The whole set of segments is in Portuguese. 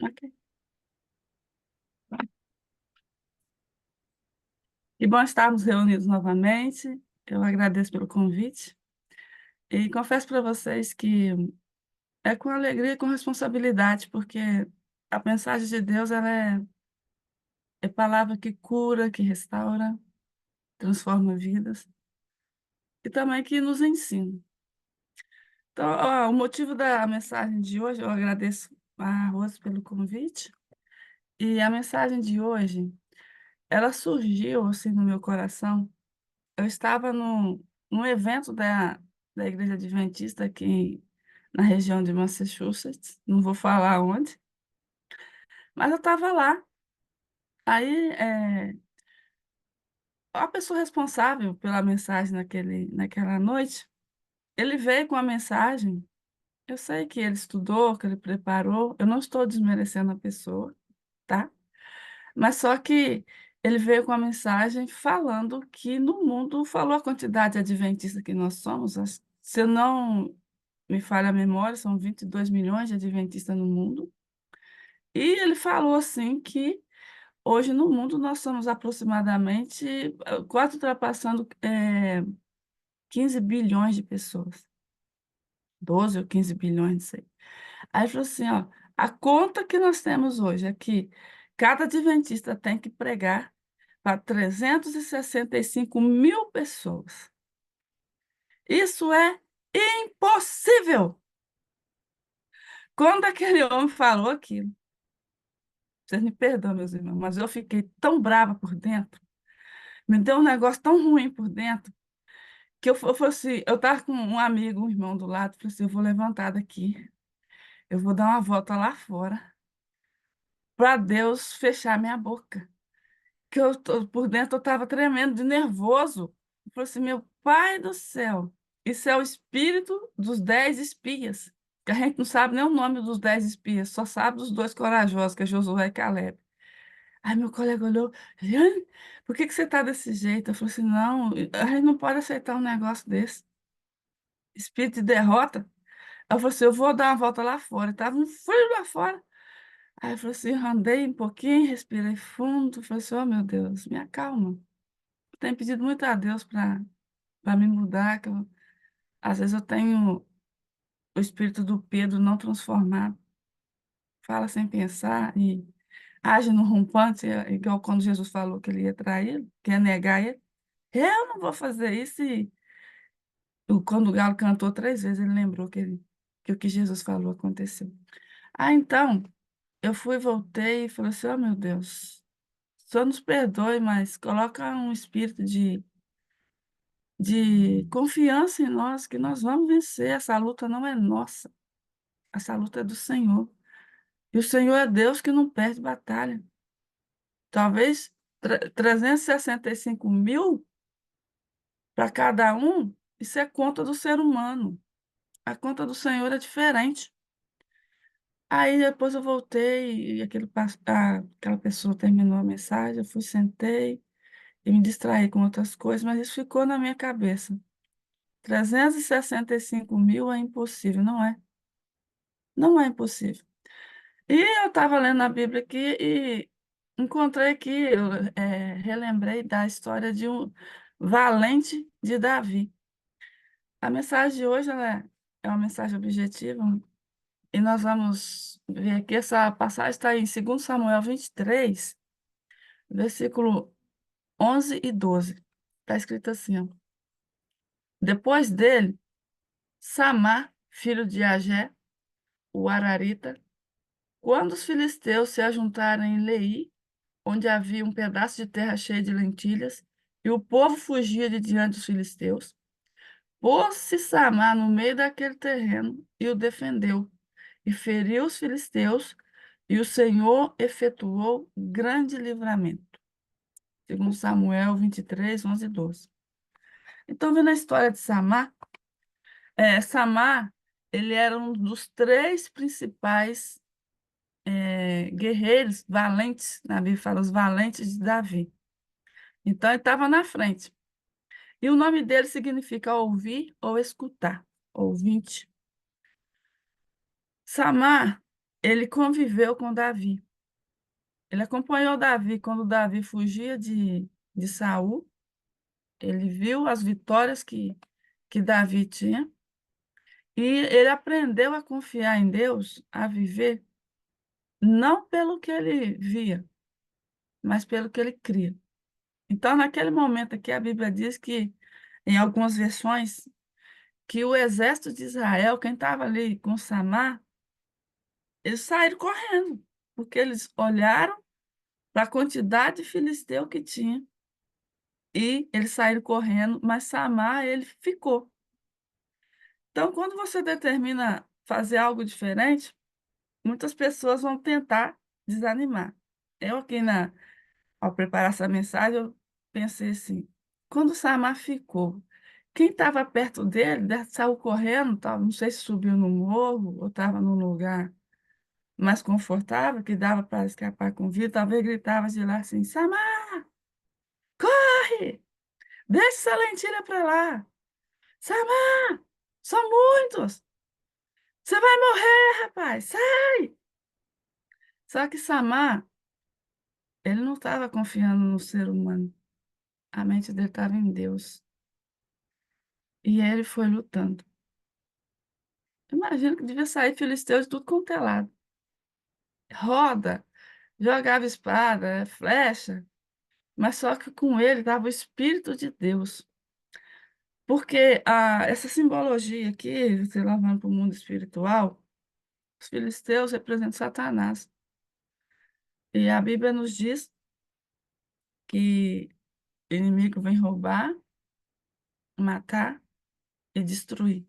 Ok. Que bom estarmos reunidos novamente. Eu agradeço pelo convite e confesso para vocês que é com alegria e com responsabilidade, porque a mensagem de Deus é palavra que cura, que restaura, transforma vidas e também que nos ensina. Então, ó, o motivo da mensagem de hoje, eu agradeço a Rose pelo convite, e a mensagem de hoje, ela surgiu assim no meu coração. Eu estava num evento da Igreja Adventista aqui na região de Massachusetts, não vou falar onde, mas eu estava lá. Aí, a pessoa responsável pela mensagem naquela noite, ele veio com a mensagem. Eu sei que ele estudou, que ele preparou, eu não estou desmerecendo a pessoa, tá? Mas só que ele veio com a mensagem falando que no mundo, falou a quantidade de adventistas que nós somos, se eu não me falha a memória, são 22 milhões de adventistas no mundo. E ele falou assim que hoje no mundo nós somos aproximadamente, quase ultrapassando 15 bilhões de pessoas, 12 ou 15 bilhões, não sei. Aí ele falou assim, ó, a conta que nós temos hoje é que cada adventista tem que pregar para 365 mil pessoas. Isso é impossível! Quando aquele homem falou aquilo, vocês me perdoam, meus irmãos, mas eu fiquei tão brava por dentro, me deu um negócio tão ruim por dentro, que eu falei assim, eu estava com um amigo, um irmão do lado, falei assim, eu vou levantar daqui, eu vou dar uma volta lá fora, para Deus fechar minha boca. Que por dentro eu estava tremendo de nervoso. Eu falei assim, meu pai do céu, isso é o espírito dos 10 espias, que a gente não sabe nem o nome dos 10 espias, só sabe dos dois corajosos, que é Josué e Caleb. Aí meu colega olhou, Eliane, por que você está desse jeito? Eu falei assim, não, a gente não pode aceitar um negócio desse. Espírito de derrota. Aí eu falei assim, eu vou dar uma volta lá fora. Estava um frio lá fora. Aí eu falei assim, andei um pouquinho, respirei fundo. Falei assim, oh meu Deus, me acalma. Eu tenho pedido muito a Deus para me mudar, às vezes eu tenho o espírito do Pedro não transformado. Fala sem pensar e age no rompante, igual quando Jesus falou que ele ia trair, que ia negar ele. Eu não vou fazer isso. E quando o galo cantou 3 vezes, ele lembrou que o que Jesus falou aconteceu. Ah, então, eu fui, voltei e falei assim, oh, meu Deus, o Senhor nos perdoe, mas coloca um espírito de confiança em nós, que nós vamos vencer. Essa luta não é nossa, essa luta é do Senhor. E o Senhor é Deus que não perde batalha. Talvez 365 mil para cada um, isso é conta do ser humano. A conta do Senhor é diferente. Aí depois eu voltei e aquela pessoa terminou a mensagem, eu fui, sentei e me distraí com outras coisas, mas isso ficou na minha cabeça. 365 mil é impossível, não é? Não é impossível. E eu estava lendo a Bíblia aqui e encontrei aqui, eu relembrei da história de um valente de Davi. A mensagem de hoje é uma mensagem objetiva e nós vamos ver aqui, essa passagem está em 2 Samuel 23, versículo 11 e 12. Está escrito assim, ó. Depois dele, Samar, filho de Agé, o Ararita, quando os filisteus se ajuntaram em Lei, onde havia um pedaço de terra cheio de lentilhas, e o povo fugia de diante dos filisteus, pôs-se Samar no meio daquele terreno e o defendeu, e feriu os filisteus, e o Senhor efetuou grande livramento. Segundo Samuel 23, 11 e 12. Então, vendo a história de Samar, Samar, ele era um dos 3 principais guerreiros valentes, na Bíblia fala os valentes de Davi. Então, ele estava na frente. E o nome dele significa ouvir ou escutar, ouvinte. Samar, ele conviveu com Davi. Ele acompanhou Davi quando Davi fugia de Saul. Ele viu as vitórias que Davi tinha e ele aprendeu a confiar em Deus, a viver, não pelo que ele via, mas pelo que ele cria. Então, naquele momento aqui, a Bíblia diz que, em algumas versões, que o exército de Israel, quem estava ali com Samar, eles saíram correndo, porque eles olharam para a quantidade de filisteu que tinha e eles saíram correndo, mas Samar, ele ficou. Então, quando você determina fazer algo diferente, muitas pessoas vão tentar desanimar. Eu aqui ao preparar essa mensagem, eu pensei assim, quando Samar ficou, quem estava perto dele saiu correndo, tal, não sei se subiu no morro ou estava num lugar mais confortável, que dava para escapar com vida, talvez gritava de lá assim, Samar, corre! Deixa essa lentilha para lá! Samar, são muitos! Você vai morrer, rapaz! Sai! Só que Samar, ele não estava confiando no ser humano. A mente dele estava em Deus. E ele foi lutando. Imagino que devia sair filisteu de tudo quanto é lado. Roda, jogava espada, flecha, mas só que com ele estava o Espírito de Deus. Porque essa simbologia aqui, você levando para o mundo espiritual, os filisteus representam Satanás. E a Bíblia nos diz que o inimigo vem roubar, matar e destruir.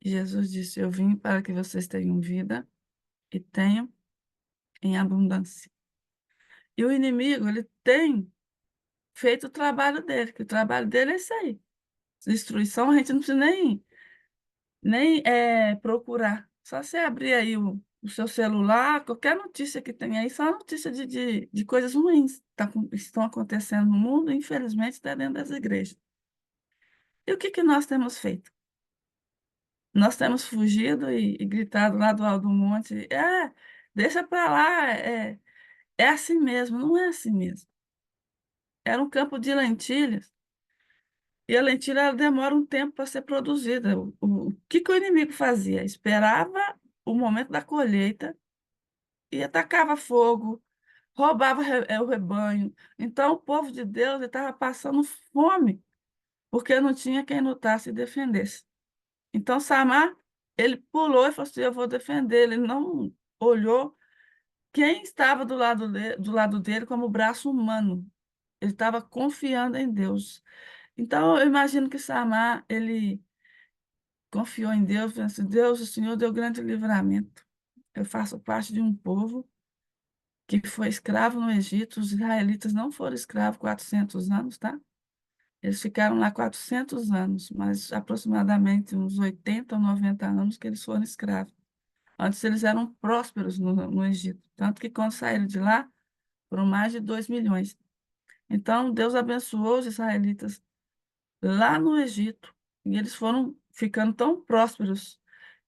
Jesus disse: Eu vim para que vocês tenham vida e tenham em abundância. E o inimigo, ele tem feito o trabalho dele, que o trabalho dele é isso aí. Destruição, a gente não precisa nem procurar. Só você abrir aí o seu celular, qualquer notícia que tem aí, só notícia de coisas ruins que estão acontecendo no mundo, infelizmente, está dentro das igrejas. E o que que nós temos feito? Nós temos fugido e gritado lá do alto do monte, deixa para lá, é assim mesmo, não é assim mesmo. Era um campo de lentilhas, e a lentilha ela demora um tempo para ser produzida. O que que o inimigo fazia? Esperava o momento da colheita e atacava fogo, roubava o rebanho. Então, o povo de Deus estava passando fome, porque não tinha quem lutasse e defendesse. Então, Samar, ele pulou e falou assim, eu vou defender. Ele não olhou quem estava do lado dele como braço humano. Ele estava confiando em Deus. Então, eu imagino que Samar, ele confiou em Deus, pensou, Deus, o Senhor deu grande livramento. Eu faço parte de um povo que foi escravo no Egito. Os israelitas não foram escravos 400 anos, tá? Eles ficaram lá 400 anos, mas aproximadamente uns 80 ou 90 anos que eles foram escravos. Antes eles eram prósperos no Egito, tanto que quando saíram de lá, foram mais de 2 milhões. Então, Deus abençoou os israelitas lá no Egito, e eles foram ficando tão prósperos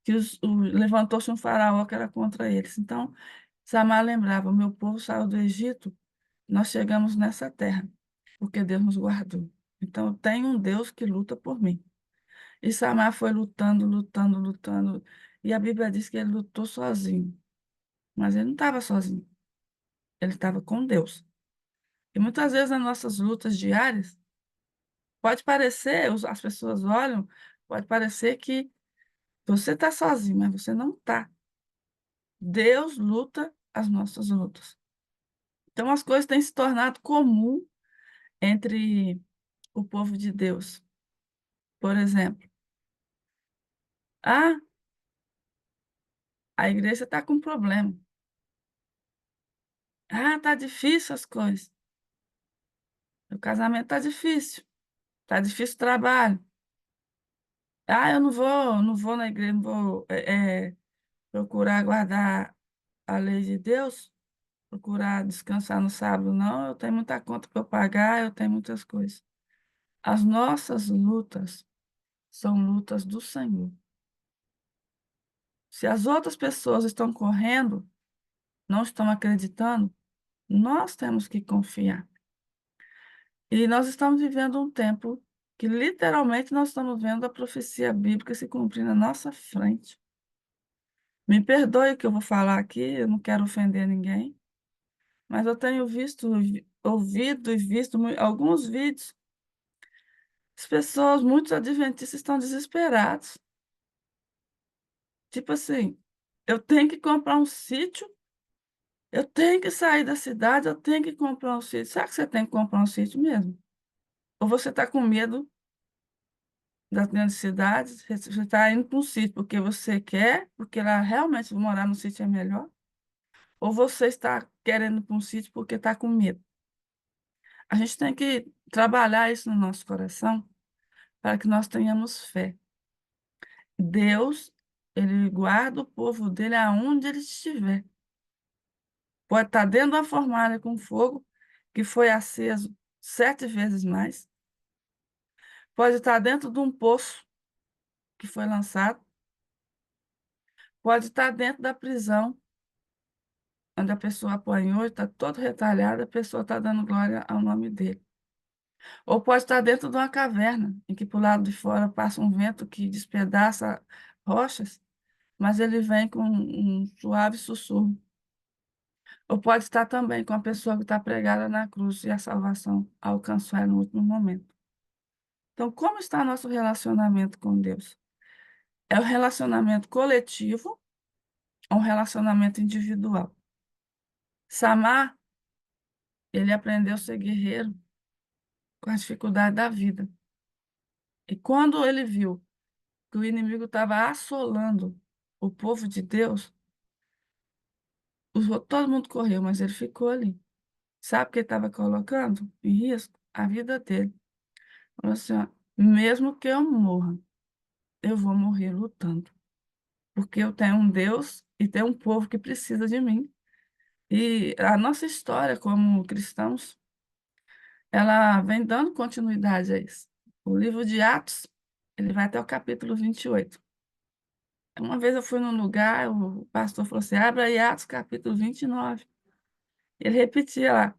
que levantou-se um faraó que era contra eles. Então, Samar lembrava, o meu povo saiu do Egito, nós chegamos nessa terra, porque Deus nos guardou. Então, tem um Deus que luta por mim. E Samar foi lutando, lutando, lutando, e a Bíblia diz que ele lutou sozinho, mas ele não estava sozinho, ele estava com Deus. E muitas vezes nas nossas lutas diárias, pode parecer, as pessoas olham, pode parecer que você está sozinho, mas você não está. Deus luta as nossas lutas. Então, as coisas têm se tornado comum entre o povo de Deus. Por exemplo, ah, a igreja está com problema. Ah, está difícil as coisas. O casamento está difícil o trabalho. Ah, eu não vou na igreja, não vou procurar guardar a lei de Deus, procurar descansar no sábado, não. Eu tenho muita conta para eu pagar, eu tenho muitas coisas. As nossas lutas são lutas do Senhor. Se as outras pessoas estão correndo, não estão acreditando, nós temos que confiar. E nós estamos vivendo um tempo que literalmente nós estamos vendo a profecia bíblica se cumprir na nossa frente. Me perdoe o que eu vou falar aqui, eu não quero ofender ninguém, mas eu tenho visto, ouvido e visto alguns vídeos. As pessoas, muitos adventistas estão desesperados. Tipo assim, eu tenho que comprar um sítio, eu tenho que sair da cidade, eu tenho que comprar um sítio. Será que você tem que comprar um sítio mesmo? Ou você está com medo das grandes cidades? Você está indo para um sítio porque você quer, porque lá realmente morar no sítio é melhor? Ou você está querendo ir para um sítio porque está com medo? A gente tem que trabalhar isso no nosso coração para que nós tenhamos fé. Deus, ele guarda o povo dele aonde ele estiver. Pode estar dentro da fornalha com fogo, que foi aceso 7 vezes mais. Pode estar dentro de um poço que foi lançado. Pode estar dentro da prisão, onde a pessoa apanhou e está todo retalhada, a pessoa está dando glória ao nome dele. Ou pode estar dentro de uma caverna, em que por lado de fora passa um vento que despedaça rochas, mas ele vem com um suave sussurro. Ou pode estar também com a pessoa que está pregada na cruz e a salvação alcançou ela no último momento. Então, como está nosso relacionamento com Deus? É um relacionamento coletivo ou um relacionamento individual? Samar, ele aprendeu a ser guerreiro com as dificuldades da vida. E quando ele viu que o inimigo estava assolando o povo de Deus, todo mundo correu, mas ele ficou ali. Sabe o que ele estava colocando em risco? A vida dele. Falou assim, ó, mesmo que eu morra, eu vou morrer lutando, porque eu tenho um Deus e tenho um povo que precisa de mim. E a nossa história como cristãos, ela vem dando continuidade a isso. O livro de Atos, ele vai até o capítulo 28. Uma vez eu fui num lugar, o pastor falou assim, abra aí Atos capítulo 29. Ele repetia lá,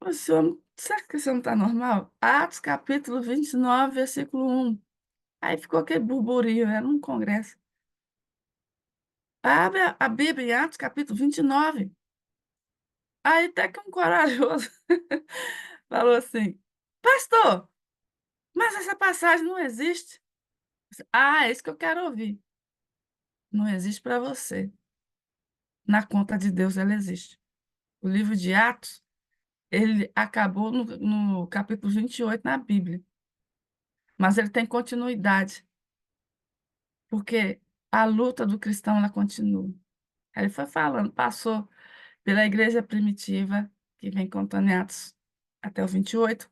ô senhor, será que isso não está normal? Atos capítulo 29, versículo 1. Aí ficou aquele burburinho, era um congresso. Abre a Bíblia em Atos capítulo 29. Aí até que um corajoso falou assim, pastor, mas essa passagem não existe. Ah, é isso que eu quero ouvir. Não existe para você. Na conta de Deus ela existe. O livro de Atos, ele acabou no capítulo 28 na Bíblia. Mas ele tem continuidade, porque a luta do cristão ela continua. Aí ele foi falando, passou pela igreja primitiva, que vem contando em Atos até o 28,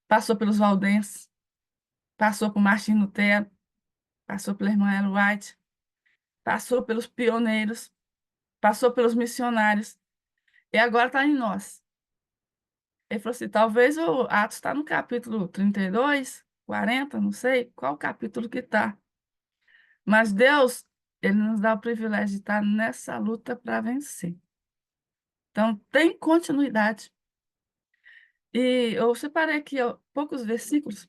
passou pelos valdenses, passou por Martim Lutero, passou pela irmã Ellen White, passou pelos pioneiros, passou pelos missionários, e agora está em nós. Ele falou assim, talvez o Atos está no capítulo 32, 40, não sei qual capítulo que está. Mas Deus, ele nos dá o privilégio de estar nessa luta para vencer. Então, tem continuidade. E eu separei aqui ó, poucos versículos.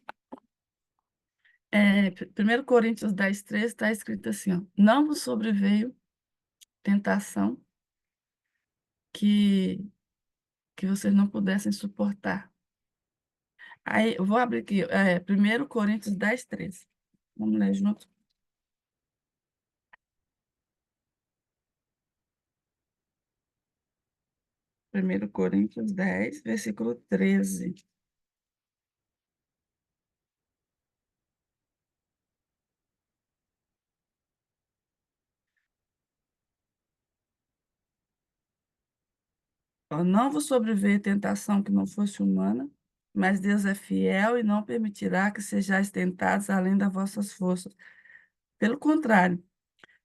1 Coríntios 10, 13 está escrito assim, ó, não vos sobreveio tentação que, que vocês não pudessem suportar. Aí, eu vou abrir aqui, 1 Coríntios 10, 13. Vamos ler junto. 1 Coríntios 10, versículo 13. Ó, não vos sobreveio tentação que não fosse humana, mas Deus é fiel e não permitirá que sejais tentados além das vossas forças. Pelo contrário,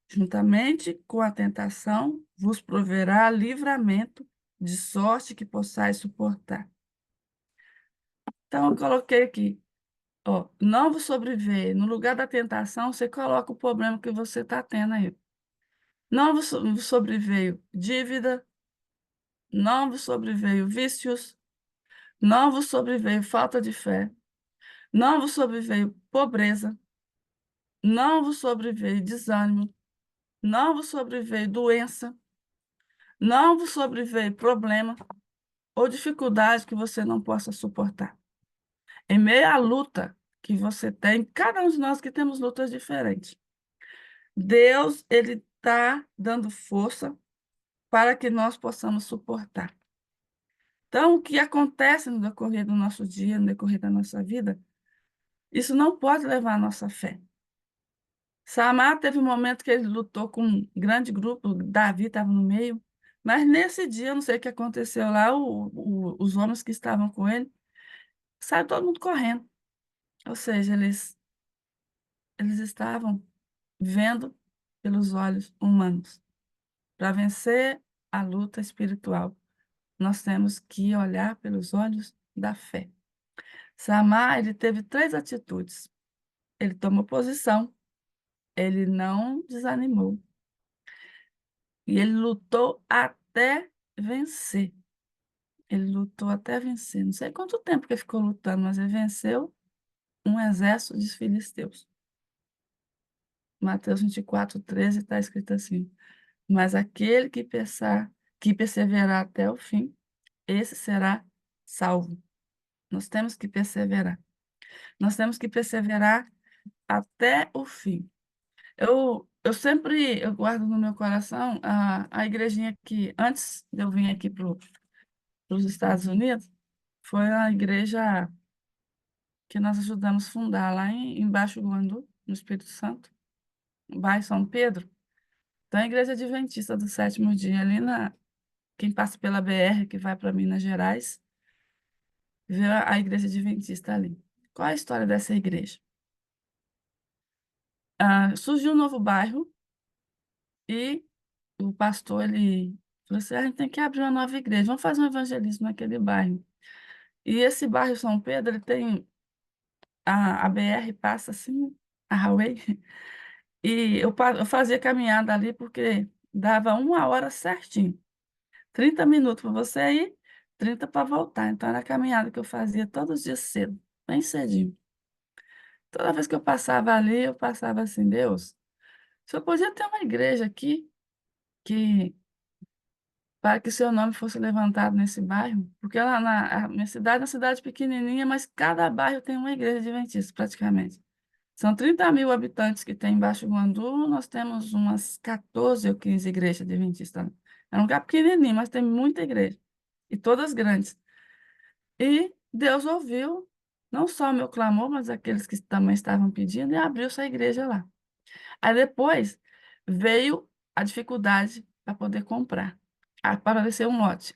juntamente com a tentação, vos proverá livramento, de sorte que possais suportar. Então, eu coloquei aqui, ó, não vos sobreveio. No lugar da tentação, você coloca o problema que você está tendo aí. Não vos sobreveio dívida, não vos sobreveio vícios, não vos sobreveio falta de fé, não vos sobreveio pobreza, não vos sobreveio desânimo, não vos sobreveio doença, não vos sobreveio problema ou dificuldade que você não possa suportar. Em meio à luta que você tem, cada um de nós que temos lutas diferentes, Deus, ele está dando força para que nós possamos suportar. Então, o que acontece no decorrer do nosso dia, no decorrer da nossa vida, isso não pode levar a nossa fé. Samar teve um momento que ele lutou com um grande grupo, Davi estava no meio, mas nesse dia, eu não sei o que aconteceu lá, os homens que estavam com ele, saiu todo mundo correndo. Ou seja, eles estavam vendo pelos olhos humanos. Para vencer a luta espiritual, nós temos que olhar pelos olhos da fé. Samar, ele teve três atitudes. Ele tomou posição, ele não desanimou e ele lutou até vencer. Ele lutou até vencer. Não sei quanto tempo que ele ficou lutando, mas ele venceu um exército de filisteus. Mateus 24:13 está escrito assim: mas aquele que perseverar até o fim, esse será salvo. Nós temos que perseverar. Nós temos que perseverar até o fim. Eu sempre eu guardo no meu coração a igrejinha que, antes de eu vir aqui para os Estados Unidos, foi a igreja que nós ajudamos a fundar lá em Baixo Guandu, no Espírito Santo, bairro São Pedro. Então, a igreja adventista do sétimo dia, ali quem passa pela BR, que vai para Minas Gerais, vê a igreja adventista ali. Qual é a história dessa igreja? Surgiu um novo bairro e o pastor, ele falou assim, a gente tem que abrir uma nova igreja, vamos fazer um evangelismo naquele bairro. E esse bairro São Pedro, ele tem, a BR passa assim, a highway, e eu fazia caminhada ali porque dava 1 hora certinho, 30 minutos para você ir, 30 para voltar. Então, era a caminhada que eu fazia todos os dias cedo, bem cedinho. Toda vez que eu passava ali, eu passava assim, Deus, se eu podia ter uma igreja aqui que para que seu nome fosse levantado nesse bairro, porque lá a minha cidade é uma cidade pequenininha, mas cada bairro tem uma igreja adventista, praticamente. São 30 mil habitantes que tem em Baixo Guandu, nós temos umas 14 ou 15 igrejas adventistas. É um lugar pequenininho, mas tem muita igreja, e todas grandes. E Deus ouviu, não só o meu clamor, mas aqueles que também estavam pedindo, e abriu essa igreja lá. Aí depois veio a dificuldade para poder comprar. Apareceu um lote.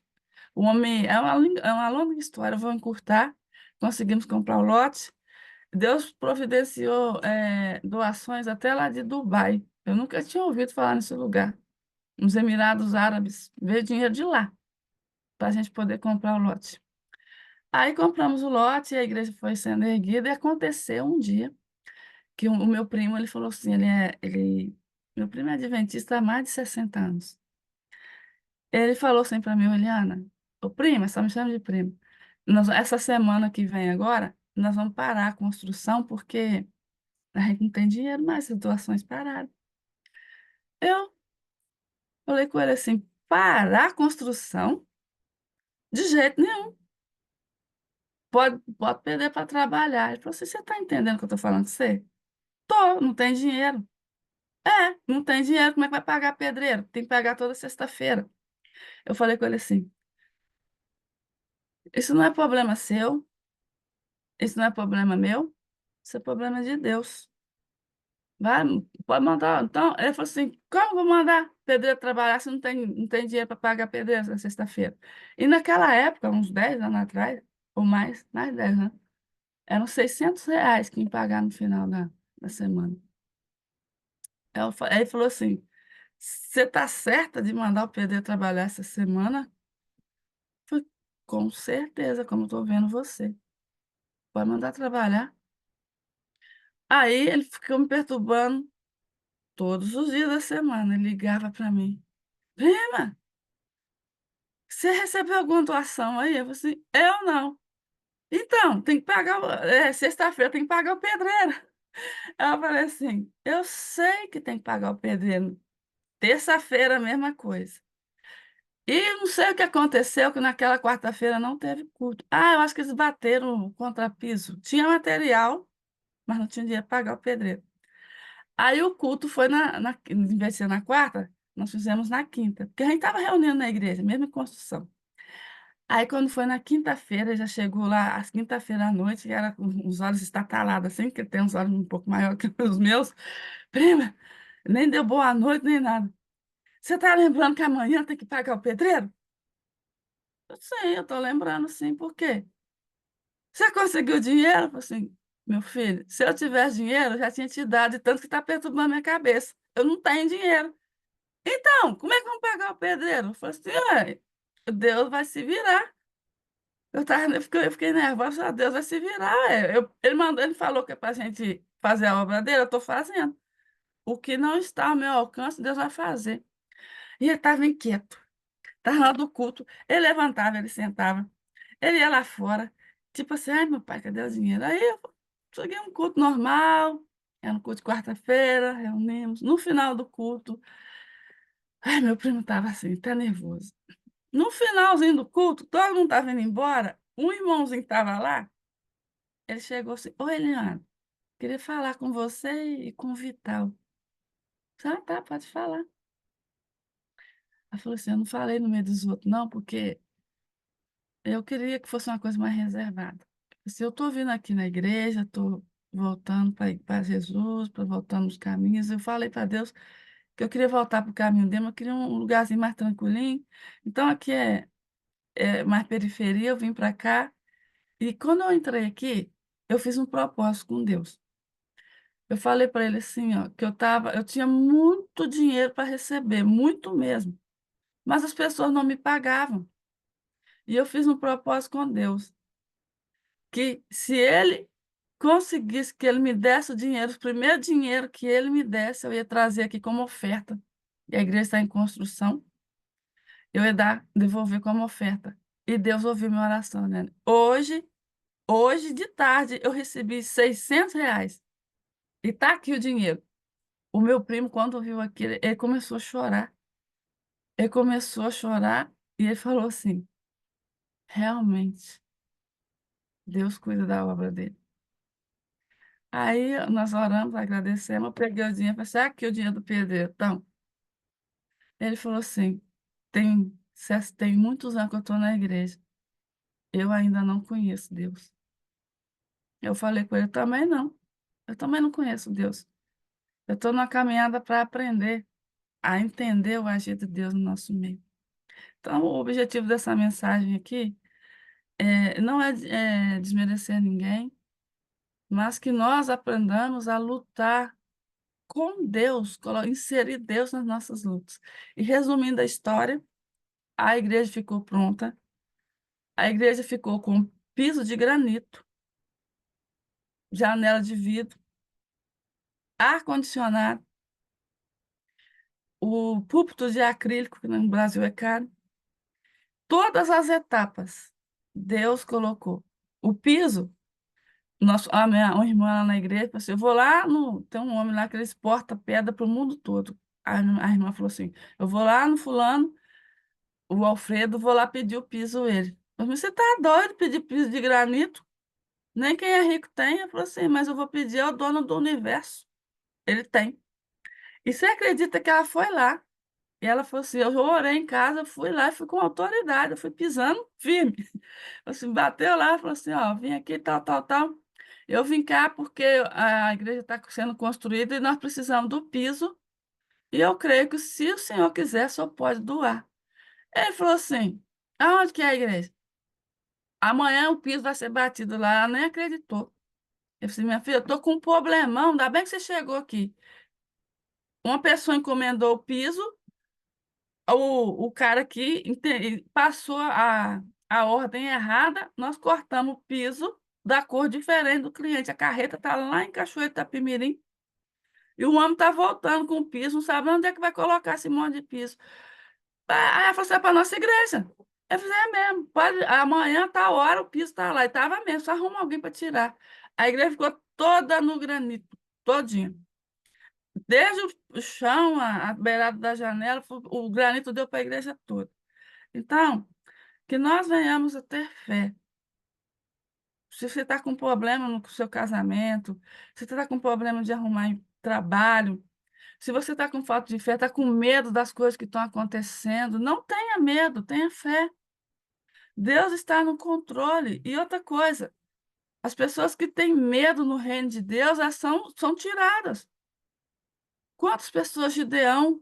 O homem, é uma longa história, eu vou encurtar. Conseguimos comprar o lote. Deus providenciou doações até lá de Dubai. Eu nunca tinha ouvido falar nesse lugar. Nos Emirados Árabes. Veio dinheiro de lá para a gente poder comprar o lote. Aí compramos o lote, a igreja foi sendo erguida e aconteceu um dia que o meu primo, ele falou assim, meu primo é adventista há mais de 60 anos. Ele falou assim para mim, Eliana, ô prima, só me chama de primo. Essa semana que vem agora, nós vamos parar a construção porque a gente não tem dinheiro mais, as doações pararam. Eu falei com ele assim, parar a construção? De jeito nenhum. Pode perder para trabalhar. Ele falou assim, você está entendendo o que eu estou falando com você? Tô, não tem dinheiro. Não tem dinheiro, como é que vai pagar pedreiro? Tem que pagar toda sexta-feira. Eu falei com ele assim, isso não é problema seu, isso não é problema meu, isso é problema de Deus. Vai, pode mandar. Então, ele falou assim: como eu vou mandar pedreiro trabalhar se não tem dinheiro para pagar pedreiro na sexta-feira? E naquela época, uns 10 anos atrás, ou mais de 10 anos, eram R$ 600 que iam pagar no final da semana. Aí ele falou assim: você está certa de mandar o pedreiro trabalhar essa semana? Eu falei, com certeza, como estou vendo você. Pode mandar trabalhar. Aí ele ficou me perturbando. Todos os dias da semana ele ligava para mim. Prima, você recebeu alguma doação aí? Eu falei assim, eu não. Então, tem que pagar, sexta-feira tem que pagar o pedreiro. Ela falou assim, eu sei que tem que pagar o pedreiro. Terça-feira, a mesma coisa. E não sei o que aconteceu, que naquela quarta-feira não teve culto. Ah, eu acho que eles bateram o contrapiso. Tinha material, mas não tinha dinheiro para pagar o pedreiro. Aí o culto foi em vez de ser na quarta, nós fizemos na quinta, porque a gente estava reunindo na igreja, mesmo em construção. Aí quando foi na quinta-feira, já chegou lá, às quinta-feira à noite, e era com os olhos estatalados, assim, que tem uns olhos um pouco maiores que os meus. Prima, nem deu boa noite, nem nada. Você está lembrando que amanhã tem que pagar o pedreiro? Eu sei, eu estou lembrando, sim, por quê? Você conseguiu dinheiro? Eu falei assim, meu filho, se eu tivesse dinheiro, eu já tinha te dado, de tanto que está perturbando minha cabeça. Eu não tenho dinheiro. Então, como é que vamos pagar o pedreiro? Eu falei assim, ué, Deus vai se virar. Eu fiquei nervosa, falei, Deus vai se virar. Ele falou que é para a gente fazer a obra dele, eu estou fazendo. O que não está ao meu alcance, Deus vai fazer. E ele estava inquieto. Estava na hora do culto. Ele levantava, ele sentava. Ele ia lá fora. Tipo assim, ai, meu pai, cadê o dinheiro? Aí eu cheguei um culto normal. Era um culto de quarta-feira, reunimos. No final do culto, ai, meu primo estava assim, tá nervoso. No finalzinho do culto, todo mundo estava indo embora. Um irmãozinho que estava lá, ele chegou assim: oi, Leandro, queria falar com você e com o Vital. Ah, tá, pode falar. Ela falou assim: eu não falei no meio dos outros, não, porque eu queria que fosse uma coisa mais reservada. Se eu estou vindo aqui na igreja, estou voltando para Jesus, para voltando nos caminhos, eu falei para Deus que eu queria voltar para o caminho dele, mas eu queria um lugarzinho mais tranquilinho. Então, aqui é mais periferia, eu vim para cá. E quando eu entrei aqui, eu fiz um propósito com Deus. Eu falei para ele assim, ó, que eu tinha muito dinheiro para receber, muito mesmo, mas as pessoas não me pagavam. E eu fiz um propósito com Deus, que se ele conseguisse que ele me desse o dinheiro, o primeiro dinheiro que ele me desse, eu ia trazer aqui como oferta. E a igreja está em construção, eu ia devolver como oferta. E Deus ouviu minha oração, né? Hoje de tarde, eu recebi R$ 600. E tá aqui o dinheiro. O meu primo, quando viu aquilo, ele começou a chorar. Ele começou a chorar e ele falou assim: realmente, Deus cuida da obra dele. Aí nós oramos, agradecemos, eu peguei o dinheiro, falei assim: aqui o dinheiro do pedreiro. Então, ele falou assim: tem muitos anos que eu estou na igreja, eu ainda não conheço Deus. Eu falei com ele: também não, eu também não conheço Deus. Eu estou numa caminhada para aprender a entender o agir de Deus no nosso meio. Então, o objetivo dessa mensagem aqui não é desmerecer ninguém, mas que nós aprendamos a lutar com Deus, inserir Deus nas nossas lutas. E resumindo a história, a igreja ficou pronta, a igreja ficou com piso de granito, janela de vidro, ar-condicionado, o púlpito de acrílico, que no Brasil é caro, todas as etapas Deus colocou. O piso. Uma irmã lá na igreja falou assim: eu vou lá no. Tem um homem lá que ele exporta pedra para o mundo todo. A irmã falou assim: eu vou lá no fulano, o Alfredo, vou lá pedir o piso ele. Eu falei: você tá doido pedir piso de granito? Nem quem é rico tem. Eu falei assim: mas eu vou pedir ao dono do universo. Ele tem. E você acredita que ela foi lá? E ela falou assim: eu orei em casa, eu fui lá e fui com autoridade, eu fui pisando firme. Assim, bateu lá, falou assim: ó, vim aqui, tal, tal, tal. Eu vim cá porque a igreja está sendo construída e nós precisamos do piso. E eu creio que se o senhor quiser, o senhor pode doar. Ele falou assim: aonde que é a igreja? Amanhã o piso vai ser batido lá. Ela nem acreditou. Eu falei assim: minha filha, eu tô com um problemão, ainda bem que você chegou aqui. Uma pessoa encomendou o piso. O cara aqui passou a ordem errada, nós cortamos o piso da cor diferente do cliente. A carreta está lá em Cachoeiro de Itapemirim. E o homem está voltando com o piso, não sabe onde é que vai colocar esse monte de piso. Aí ela falou assim, é para nossa igreja. Eu falei, é mesmo, pode, amanhã, tá hora, o piso está lá. E estava mesmo, só arruma alguém para tirar. A igreja ficou toda no granito, todinha. Desde o chão, a beirada da janela, o granito deu para a igreja toda. Então, que nós venhamos a ter fé. Se você está com problema no seu casamento, se você está com problema de arrumar trabalho, se você está com falta de fé, está com medo das coisas que estão acontecendo, não tenha medo, tenha fé. Deus está no controle. E outra coisa, as pessoas que têm medo no reino de Deus, elas são tiradas. Quantas pessoas Gideão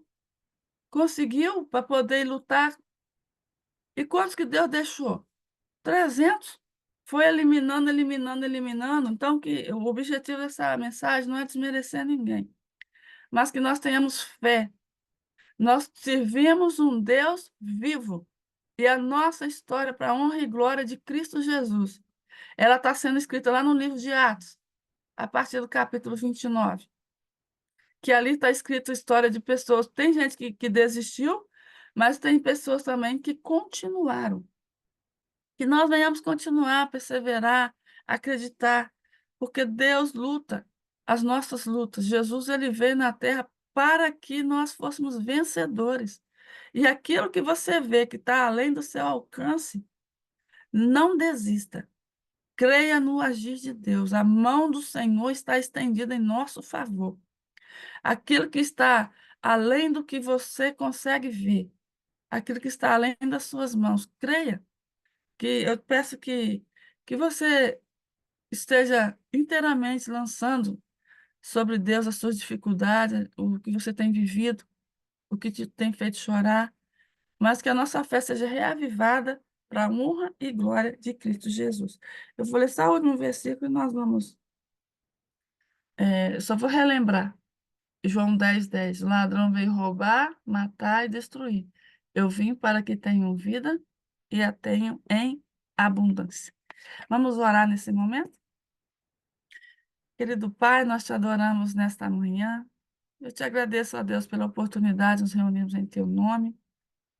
conseguiu para poder lutar? E quantos que Deus deixou? 300. Foi eliminando, eliminando, eliminando. Então, que o objetivo dessa mensagem não é desmerecer ninguém, mas que nós tenhamos fé. Nós servimos um Deus vivo. E a nossa história, para a honra e glória de Cristo Jesus, ela está sendo escrita lá no livro de Atos, a partir do capítulo 29, que ali está escrita a história de pessoas. Tem gente que desistiu, mas tem pessoas também que continuaram. Que nós venhamos continuar, perseverar, acreditar, porque Deus luta as nossas lutas. Jesus ele veio na terra para que nós fôssemos vencedores. E aquilo que você vê que está além do seu alcance, não desista. Creia no agir de Deus. A mão do Senhor está estendida em nosso favor. Aquilo que está além do que você consegue ver, aquilo que está além das suas mãos, creia. Que eu peço que você esteja inteiramente lançando sobre Deus as suas dificuldades, o que você tem vivido, o que te tem feito chorar, mas que a nossa fé seja reavivada para a honra e glória de Cristo Jesus. Eu vou ler só o último versículo e nós vamos. Eu só vou relembrar. João 10:10. O ladrão veio roubar, matar e destruir. Eu vim para que tenham vida e a tenham em abundância. Vamos orar nesse momento? Querido Pai, nós te adoramos nesta manhã. Eu te agradeço, a Deus, pela oportunidade de nos reunirmos em teu nome.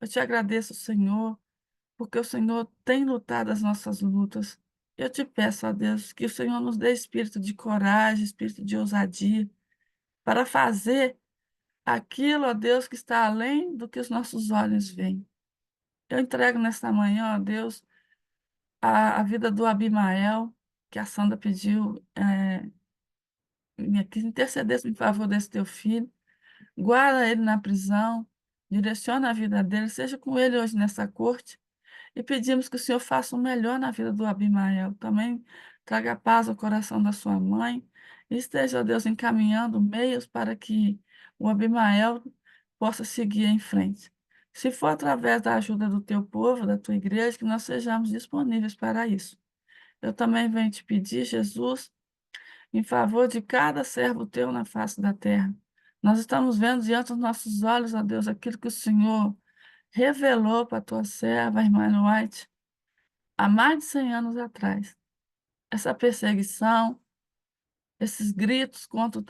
Eu te agradeço, Senhor, porque o Senhor tem lutado as nossas lutas. Eu te peço, a Deus, que o Senhor nos dê espírito de coragem, espírito de ousadia, para fazer aquilo, ó Deus, que está além do que os nossos olhos veem. Eu entrego nesta manhã, ó Deus, a vida do Abimael, que a Sandra pediu, que intercedesse em favor desse teu filho. Guarda ele na prisão, direciona a vida dele, seja com ele hoje nessa corte. E pedimos que o Senhor faça o melhor na vida do Abimael. Também traga paz ao coração da sua mãe. E esteja, ó Deus, encaminhando meios para que o Abimael possa seguir em frente. Se for através da ajuda do teu povo, da tua igreja, que nós sejamos disponíveis para isso. Eu também venho te pedir, Jesus, em favor de cada servo teu na face da terra. Nós estamos vendo diante dos nossos olhos, ó Deus, aquilo que o Senhor revelou para a tua serva, a irmã White, há mais de 100 anos atrás. Essa perseguição, esses gritos contra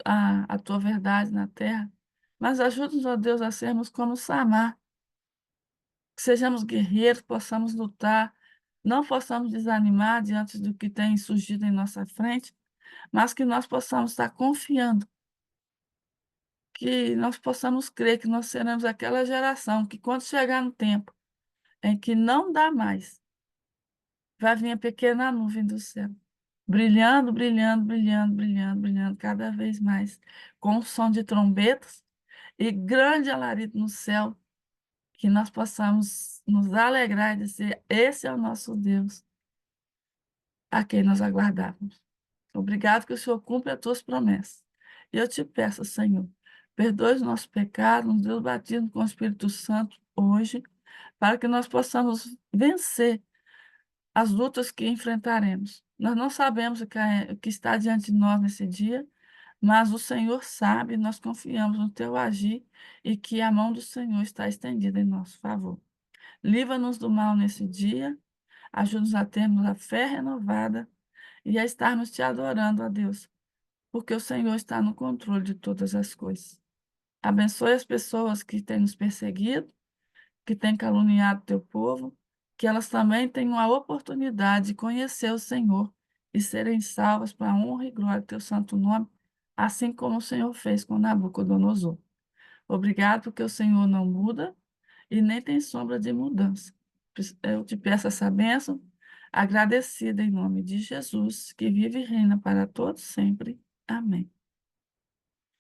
a tua verdade na terra. Mas ajuda-nos, ó Deus, a sermos como Samar, que sejamos guerreiros, possamos lutar, não possamos desanimar diante do que tem surgido em nossa frente, mas que nós possamos estar confiando, que nós possamos crer que nós seremos aquela geração que, quando chegar no tempo em que não dá mais, vai vir a pequena nuvem do céu, brilhando, brilhando, brilhando, brilhando, brilhando cada vez mais, com o som de trombetas e grande alarido no céu, que nós possamos nos alegrar e dizer: esse é o nosso Deus, a quem nós aguardávamos. Obrigado que o Senhor cumpre as tuas promessas. E eu te peço, Senhor, perdoe os nossos pecados, nos dê o batismo com o Espírito Santo hoje, para que nós possamos vencer as lutas que enfrentaremos. Nós não sabemos o que está diante de nós nesse dia, mas o Senhor sabe, nós confiamos no teu agir e que a mão do Senhor está estendida em nosso favor. Livra-nos do mal nesse dia, ajuda-nos a termos a fé renovada e a estarmos te adorando, ó Deus, porque o Senhor está no controle de todas as coisas. Abençoe as pessoas que têm nos perseguido, que têm caluniado teu povo, que elas também tenham a oportunidade de conhecer o Senhor e serem salvas para a honra e glória do teu santo nome, assim como o Senhor fez com Nabucodonosor. Obrigado, porque o Senhor não muda e nem tem sombra de mudança. Eu te peço essa bênção, agradecida em nome de Jesus, que vive e reina para todos sempre. Amém.